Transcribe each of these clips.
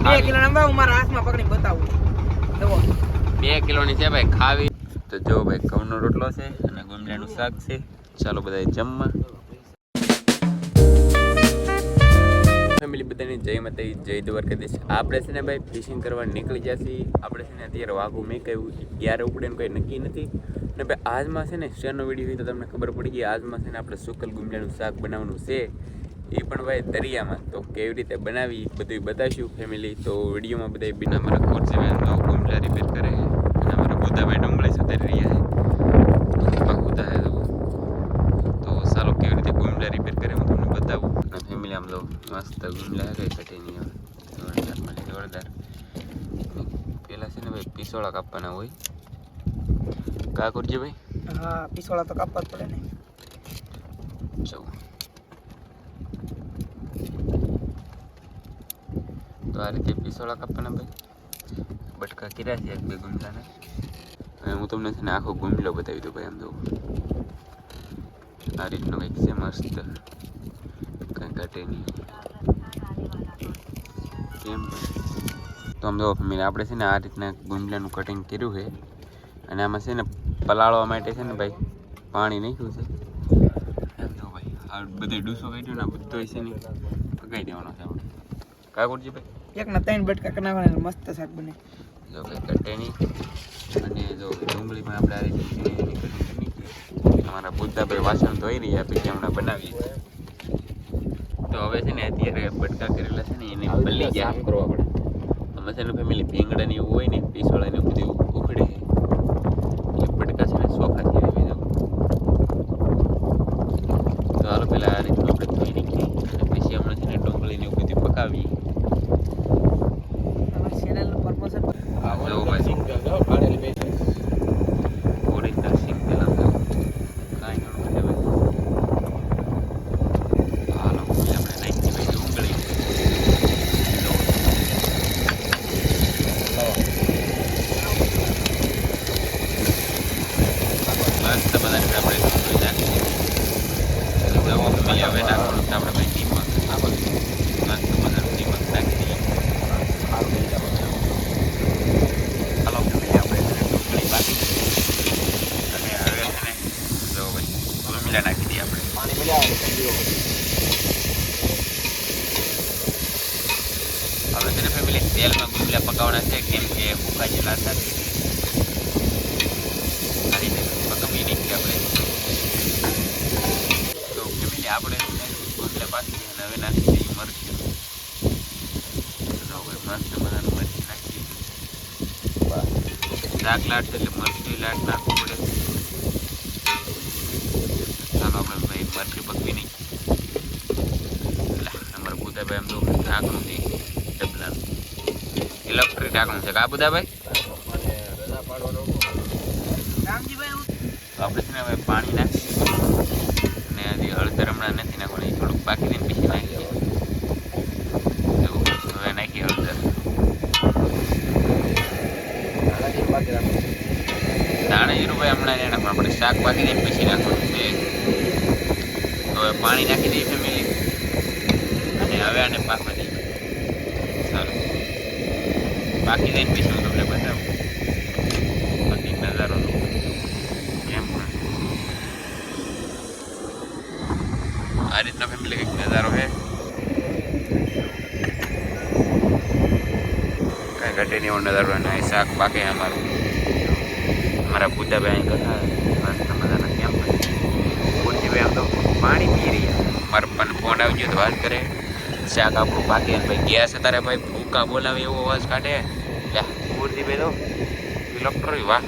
2 kilo number હું મારા હાથમાં પકડી બતાવું. જુઓ 2 કિલોની છે ભાઈ ખાવી. તો જો ભાઈ ઘઉંનો રોટલો છે અને ગુમડાનું શાક છે. ચાલો બધા જમવા. ફેમિલી બધાને જય માતાજી, જય દ્વારકાધીશ. આપણે છે ને ભાઈ ફિશિંગ કરવા નીકળી જશે. આપણે છે ને અત્યારે વાઘું મેં કહ્યું ક્યારે ઉપડે ને કોઈ નક્કી નથી. અને ભાઈ આજમાં છે ને શેરનો વિડીયો હોય તો તમને ખબર પડી ગઈ. આજમાં છે ને આપણે સુકલ ગુમડાનું શાક બનાવવાનું છે, એ પણ ભાઈ દરિયામાં. તો કેવી રીતે બનાવી બધું બતાવીશું ફેમિલી. તો વિડીયોમાં બધા બિના મારા કોર્સ ગુમડા રિપેર કરે અને અમારા બુધાભાઈ ડુંગળી સુધારી રહ્યા છે. બુધા હે તો ચાલો કેવી રીતે ગુમડા રિપેર કરે હું તમને બતાવું. અને ફેમિલી આમ લો મસ્ત ગુમડા કઈ કટીની જોરદાર મને જોરદાર. પેલા છે ને ભાઈ પીસોળા કાપવાના હોય. કા કરજે ભાઈ? હા પીસોળા તો કાપવા જ પડે ને. જો તો આ રીતે પીસોળા કાપવાના ભાઈ. બટકા કર્યા છે એક બે ગુમડાના. અને હું તમને છે ને આખો ગુમડો બતાવી દઉં ભાઈ. આમ જો આ રીતનો કંઈક છે મસ્ત, કંઈ ઘટે નહીં કેમ. તો આમ જો ફેમિલી આપણે છે ને આ રીતના ગુમડાનું કટિંગ કર્યું છે. અને આમાં છે ને પલાળવા માટે છે ને ભાઈ પાણી નાખ્યું છે. એમ જો ભાઈ આ બધો ડૂસો કાઢ્યો ને બધો છે ને પકાઈ દેવાનો છે આપણે. કા કરજી ભાઈ? એકના 3 બટકા કરી નાખવાના, મસ્ત શાક બને. જો ભાઈ કટે નહીં. અને જો ડુંગળી પણ આપણે આ રીતે કટિંગ કરી નાખી. અમારા બુદ્ધાભાઈ વાસણ ધોઈ રહ્યા પછી હમણાં બનાવીએ. તો હવે છે ને અત્યારે બટકા કરેલા છે ને એને બલી સાફ કરવા પડે. આમાં છે ને ફેમિલી ભીંગડાની એવું હોય ને પીસોળાને બધું ઉખડે એટલે બટકા છે ને ચોખા થઈ આવી જાવ. તો હાલો પેલા આ રીતનું આપણે ધોઈ નાખીએ અને પછી હમણાં છે ને ડુંગળીને એવું બધું પકાવી. ચેનલનું પ્રમોશન ઓરિજિનલ સિંગ પેલા કાંઈ ઘણું છે ભાઈ. હાલો આપણે નાખી ભાઈ ડુંગળી. મસ્ત બધાને આપણે ડુંગળી નાખી. હવે નાખવાનું છે આપણે ભાઈ નિમક. મસ્ત બધાનું નિમક નાખી દઈએ. હાલો આપણે ડુંગળી બાકી અને હવે છે ને જો ભાઈ ગુમડા નાખી દઈએ આપણે. પાણી હવે છે ને ફેમિલી તેલમાં ગુમડા પકાવવાના છે કેમ કે ફૂંકા જેલા હતા. આ રીતે પકવી નાખીએ આપણે. તો ફેમિલી આપણે ગુમડા પાકી અને હવે નાખી દઈએ મરચું. મસ્ત બધાનું મરચું નાખીએ. શાક લાટ એટલે મરચું લાટ નાખવું પડે. ચાલો આપણે ભાઈ મરચું પકવી નહીં. અમારા બુધાભાઈ આમ તો ઢાંકણું છે ડબલાનું ઇલેક્ટ્રિક ઢાંકણું છે. કા બુધાભાઈ? આપણે છે ને હવે પાણી નાખીએ અને હજી હળદર હમણાં નથી નાખવાનું, થોડુંક બાકી દઈને પછી નાખીએ. હવે નાખીએ હળદર. દાણા જીરું ભાઈ હમણાં નહીં નાખવાનું, આપણે શાક બાકી દઈને પછી નાખવાનું છે. હવે પાણી નાખી દઈએ ફેમિલી અને હવે આને પાકવા દઈએ. સારું બાકી દઈને પછી હું તમને બતાવું બાકી નજારો કેમ. આ રીતનો ફેમિલી કંઈક નજારો છે. કાંઈ ઘટે નહીં એવો નજારો. અને શાક પાકે અમારું. અમારા બુદ્ધાભાઈ કથા મસ્ત મજાના કેમ બુદ્ધિભાઈ આમ તો પાણી પી રહ્યા. મારા પપ્પાને ફોન આવી ગયો તો વાત કરે. શાક આપણું પાકે ભાઈ ગેસ અત્યારે ભાઈ ભૂકા બોલાવે એવો અવાજ કાઢે. બુદ્ધિભાઈ તો ઇલેક્ટ્રો વાહ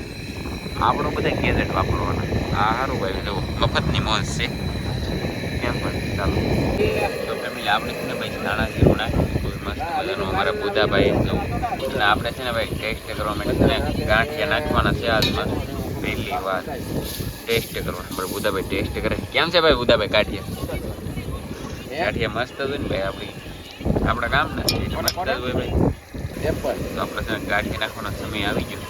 આપણું બધા ગેજેટ વાપરવાના. આ સારું ભાઈ જો મફતની મોજ છે કેમ પણ. ચાલો તો ફેમિલી આપણે છે ને ભાઈ ધાણા જીરું નાખ્યું મસ્ત મજાનું અમારા બુધાભાઈ જવું. અને આપણે છે ને ભાઈ ટેસ્ટ કરવા માટે છે ને ગાંઠિયા નાખવાના છે. આજમાં પહેલી વાર ટેસ્ટ કરવાના. અમારા બુધાભાઈ ટેસ્ટ કરે. કેમ છે ભાઈ બુધાભાઈ ગાંઠિયા? ગાંઠિયા મસ્ત હોય ને ભાઈ. આપણા ગામના મસ્ત જ હોય ભાઈ. તો આપણે છે ને ગાંઠિયા નાખવાનો સમય આવી ગયો.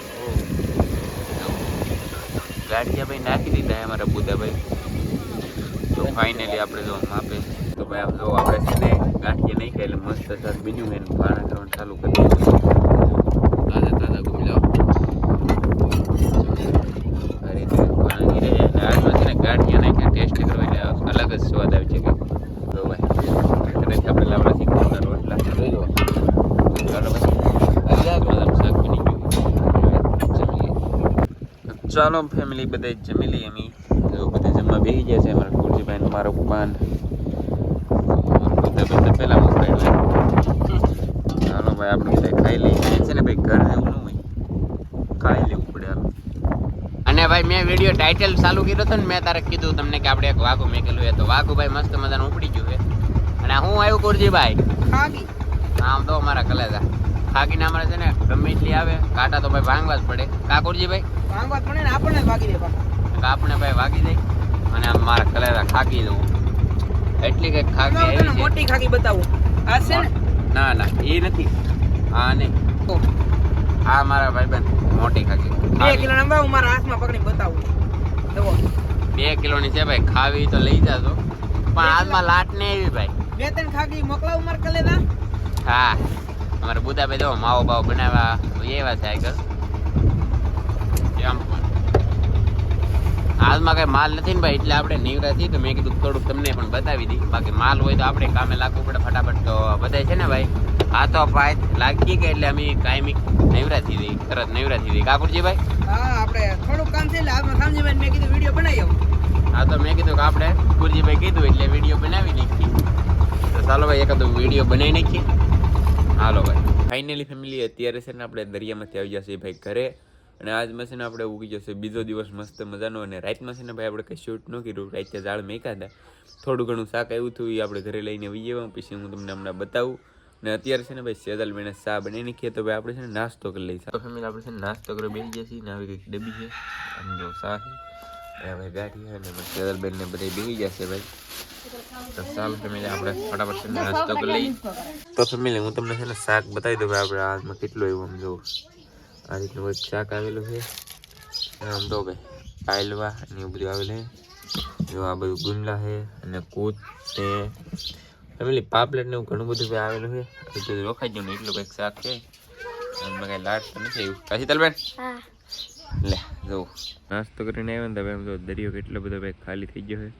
ગાંઠિયા ભાઈ નાખી દીધા અમારા બુધાભાઈ. તો ફાઇનલી આપણે જો માપે તો ભાઈ આમ જો આપણે છે ને ગાંઠિયા નહીં ખાય એટલે મસ્ત શાક બીજું એને ભાણા કરવાનું ચાલુ કરી દીધું. તાજા તાજા ગુમલાઓ આ રીતે વાનગી રહે. અને આજમાં છે ને ગાંઠિયા નાખ્યા ટેસ્ટ કરવા એટલે અલગ જ સ્વાદ આવી છે કે તો ભાઈ કદાચ આપણે લાવડા શીખવાના રોટલા જોઈ લો. ચાલો ભાઈ મજાનું શાક બની ગયું. ચાલો ફેમિલી બધે જમી લઈએ અમે. જો બધે જમવા બેસી ગયા છે અમારા કુરજીભાઈ મારો પાન બધા પહેલા મોકલાય. ચાલો ભાઈ આપણે બધા ખાઈ લઈએ છે ને ભાઈ ઘર જેવું ન હોય ખાઈ લેવું પડે હાલો. અને ભાઈ મેં વિડીયો ટાઇટલ ચાલુ કર્યો હતો ને મેં તારે કીધું તમને કે આપણે એક વાઘું મેકેલું છે તો વાઘું ભાઈ મસ્ત મજાનું ઉપડી ગયું છે. અને હું આવ્યું કુરજીભાઈ ખાગી આમ તો અમારા કલેજા ખાગીને અમારે છે ને ગમે એટલી આવે કાંટા તો ભાઈ ભાંગવા જ પડે કા કુરજીભાઈ ભાંગવા પડે ને આપણને જ ભાગી દે પાછું. આપણે ભાઈ વાગી જાય અને આમ મારા કલેજા ખાગી દઉં એટલી કઈ ખાગી એમાં હું તને આવી છે. મોટી ખાગી બતાવું. આ છે ને ના ના એ નથી હા નહીં આ મારા ભાઈબંધ મોટી ખાગી 2 કિલો નંબર હું મારા હાથમાં પકડીને બતાવું. જુઓ 2 કિલોની છે ભાઈ ખાવી તો લઈ જાજો પણ હાથમાં લાટ ને એવી ભાઈ 2-3 ખાગી મોકલાવું માર કલેદા. હા અમારે બુધાભાઈ જો માવો બાવો બનાવવા એવા છે આગળ એમ હાલમાં કઈ માલ નથી ને ભાઈ એટલે આપણે નીવરા છીએ તો મેં કીધું થોડુંક તમને પણ બતાવી દી. બાકી માલ હોય તો આપણે કામે લાગવું પડે ફટાફટ. તો બધા છે ને ભાઈ હાથો પાય લાગી કે એટલે અમે કાયમી નવરા થઈ દઈ તરત નવરા થઈ દઈ કાકુરજી ભાઈ. હા આપણે થોડુંક કામ છે એટલે હાથમાં સમજીભાઈ મેં કીધું વિડીયો બનાવી આવું. હા તો મેં કીધું કે આપણે કુરજીભાઈ કીધું એટલે વિડીયો બનાવી નાખી. તો ચાલો ભાઈ એકાદો વિડીયો બનાવી નાખીએ. હાલો ભાઈ ફાઇનલી ફેમિલી અત્યારે છે ને આપણે દરિયામાંથી આવી જશે ભાઈ ઘરે. અને આજમાં છે ને આપણે ઉગી જશે બીજો દિવસ મસ્ત મજાનો. અને રાતમાં છે ને ભાઈ આપણે કંઈ શૂટ ન કર્યું રાતે જાળ મેકા હતા થોડું ઘણું શાક આવ્યું હતું એ આપણે ઘરે લઈને આવી જવા પછી હું તમને હમણાં બતાવું. અને અત્યારે છે ને ભાઈ સેદલ બેને ચા બનાવી નાખીએ તો ભાઈ આપણે છે ને નાસ્તો કરી લઈએ. તો ફેમિલી આપણે છે ને નાસ્તો કરી બેસી જઈએ ને આવી કંઈક ડબ્બી છે આમ જો ચા છે હવે ગાંઠી છે અને સેદલ બેનને બધા બેસી જશે ભાઈ. તો ચાલો ફેમિલી આપણે ફટાફટ છે ને નાસ્તો કરી લઈએ. તો ફેમિલી હું તમને છે ને શાક બતાવી દઉં ભાઈ આપણે હાથમાં કેટલું એવું આમ જોઉં આ રીતનું બધું શાક આવેલું છે. આમ તો ભાઈ પાયલવા અને એવું બધું આવેલું છે. જો આ બધું ગુંદલા છે અને કૂદ છે ફેમિલી પાપલેટ ને એવું ઘણું બધું ભાઈ આવેલું છે. બધું રોખાઈ ગયું ને એટલું કંઈક શાક છે એમાં કંઈ લાટ તો નથી એવું કાશી તલબેન લે જવું નાસ્તો કરીને આવ્યો ને તો ભાઈ આમ જો દરિયો કેટલો બધો ભાઈ ખાલી થઈ ગયો છે.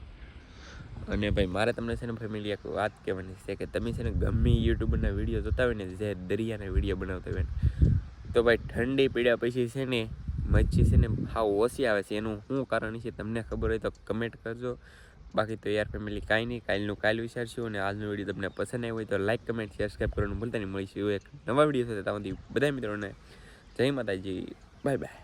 અને ભાઈ મારે તમને છે ને ફેમિલી એક વાત કહેવાની છે કે તમે છે ને ગમે યુટ્યુબરના વિડીયો જોતા હોય ને જે દરિયાના વિડીયો બનાવતા હોય ને તો ભાઈ ઠંડી પીડ્યા પછી છે ને મચ્છી છે ને ભાવ ઓછી આવે છે. એનું શું કારણ છે તમને ખબર હોય તો કમેન્ટ કરજો. બાકી તો યાર ફેમિલી કાંઈ નહીં કાલનું કાલ વિચારશું. અને આજનો વિડીયો તમને પસંદ આવ્યો હોય તો લાઈક કમેન્ટ શેર સબસ્ક્રાઈબ કરવાનું ભૂલતા નહીં. મળીશું એક નવા વિડીયો સાથે ત્યાં બધા મિત્રોને જય માતાજી બાય બાય.